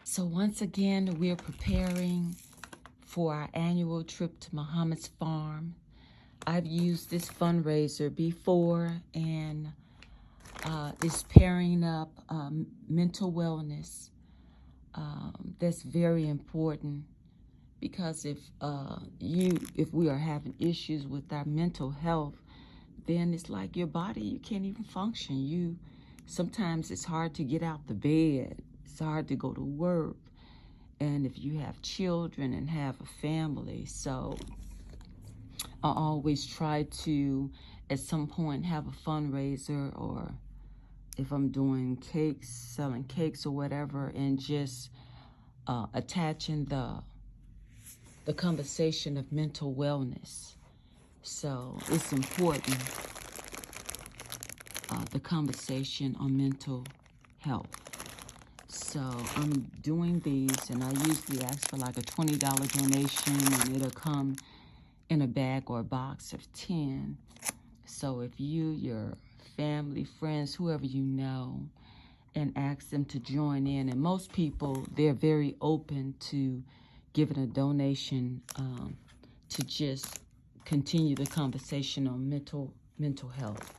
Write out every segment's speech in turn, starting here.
So once again, we're preparing for our annual trip to Muhammad's farm. I've used this fundraiser before, and it's pairing up mental wellness. That's very important, because if we are having issues with our mental health, then it's like your body, you can't even function. Sometimes it's hard to get out the bed. It's hard to go to work. And if you have children and have a family, so I always try to, at some point, have a fundraiser, or if I'm doing cakes, selling cakes or whatever, and just attaching the conversation of mental wellness. So it's important, the conversation on mental health. So I'm doing these, and I usually ask for like a $20 donation, and it'll come in a bag or a box of 10. So if you, your family, friends, whoever you know, and ask them to join in, and most people, they're very open to giving a donation to just continue the conversation on mental health.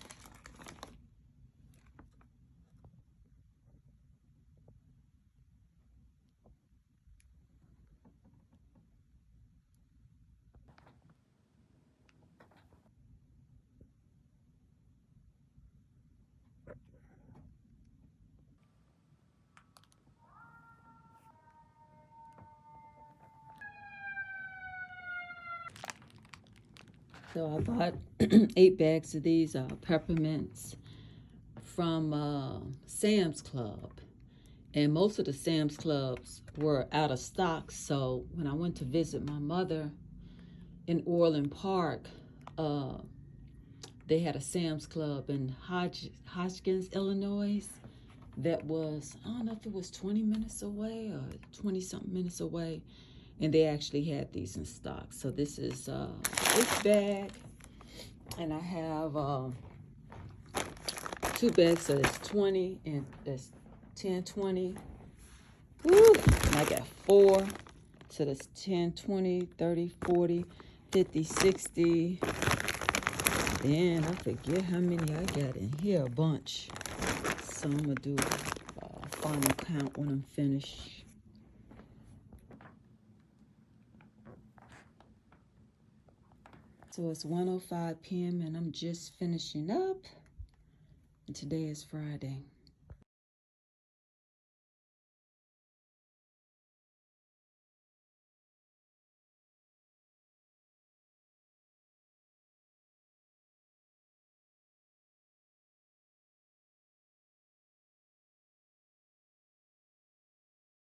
So I bought 8 bags of these peppermints from Sam's Club. And most of the Sam's Clubs were out of stock. So when I went to visit my mother in Orland Park, they had a Sam's Club in Hodgkins, Illinois, that was, I don't know if it was 20 minutes away or 20-something minutes away. And they actually had these in stock. So this is this bag. And I have 2 bags, so that's 20, and that's 10, 20. Woo! And I got 4. So that's 10, 20, 30, 40, 50, 60. Then I forget how many I got in here, a bunch. So I'm going to do a final count when I'm finished. So it's 1:05 p.m. and I'm just finishing up. And today is Friday.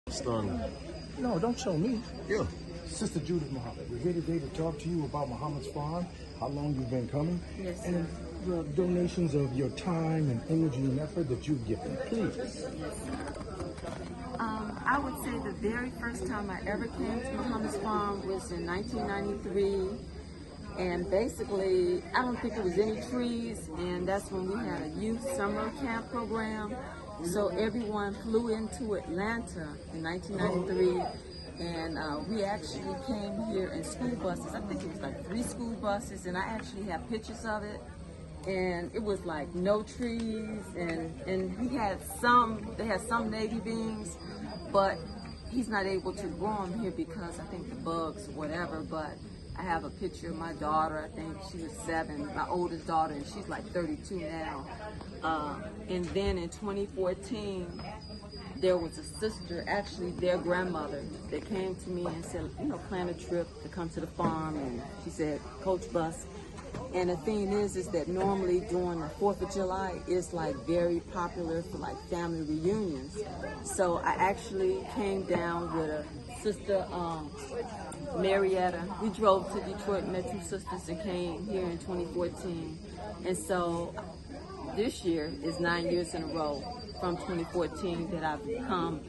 Starting. No, don't show me. Yeah. Sister Judith Muhammad, we're here today to talk to you about Muhammad's Farm, how long you've been coming, Yes, sir. and the donations of your time and energy and effort that you've given. Please. I would say the very first time I ever came to Muhammad's Farm was in 1993. And basically, I don't think there was any trees, and that's when we had a youth summer camp program. So everyone flew into Atlanta in 1993, and we actually came here in school buses. I think it was like 3 school buses, and I actually have pictures of it. And it was like no trees, and they had some navy beans, but he's not able to grow them here because I think the bugs or whatever. But I have a picture of my daughter. I think she was 7, my oldest daughter, and she's like 32 now. And then in 2014, there was a sister, actually their grandmother, that came to me and said, plan a trip to come to the farm. And she said, Coach Bus. And the thing is that normally during the 4th of July, it's like very popular for like family reunions. So I actually came down with a sister, Marietta. We drove to Detroit, met 2 sisters, and came here in 2014. And so this year is 9 years in a row from 2014 that I've come,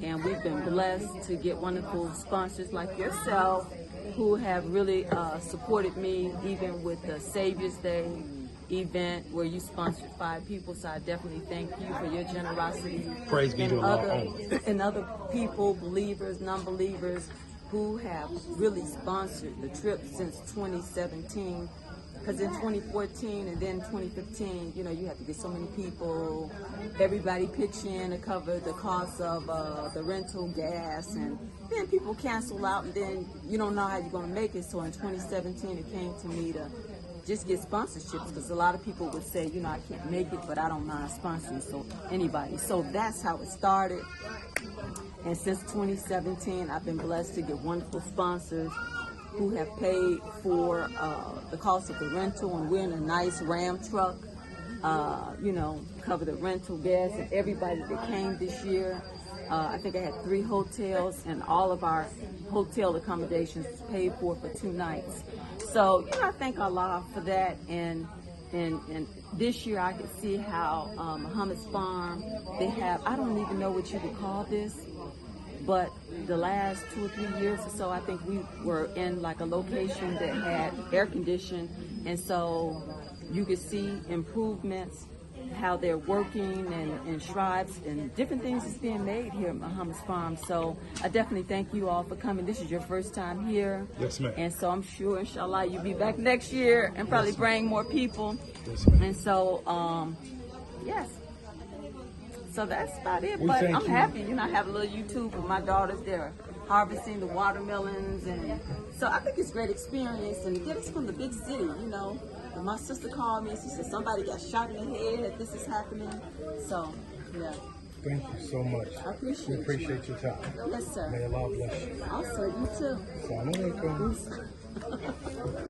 and we've been blessed to get wonderful sponsors like yourself, who have really supported me even with the Savior's Day event where you sponsored 5 people. So I definitely thank you for your generosity. Praise be to Allah. And other people, believers, non-believers, who have really sponsored the trip since 2017. Because in 2014 and then 2015, you know, you have to get so many people, everybody pitch in to cover the cost of the rental, gas, and then people cancel out, and then you don't know how you're going to make it. So in 2017, it came to me to just get sponsorships, because a lot of people would say, you know, I can't make it, but I don't mind sponsoring anybody. So that's how it started. And since 2017, I've been blessed to get wonderful sponsors who have paid for the cost of the rental, and we're in a nice Ram truck, you know, cover the rental, gas, and everybody that came this year. I think I had 3 hotels, and all of our hotel accommodations paid for 2 nights. So, you know, I thank Allah for that. And this year I could see how Muhammad's Farm, they have, I don't even know what you would call this, but the last 2 or 3 years or so, I think we were in like a location that had air conditioning, and so you could see improvements, how they're working, and shrubs and different things that's being made here at Muhammad's Farm. So I definitely thank you all for coming. This is your first time here. Yes, ma'am. And so I'm sure, inshallah, you'll be back next year and probably bring more people. Yes, ma'am. And so, yes. So that's about it. We But thank I'm you. happy, you know, I have a little YouTube with my daughters there harvesting the watermelons, and so I think it's a great experience. And get us from the big city, you know. And my sister called me and she said somebody got shot in the head, that this is happening. So, yeah. Thank you so much. I appreciate We you. appreciate your time. Yes, sir. May Allah bless you. Also, you too. Assalamu alaikum.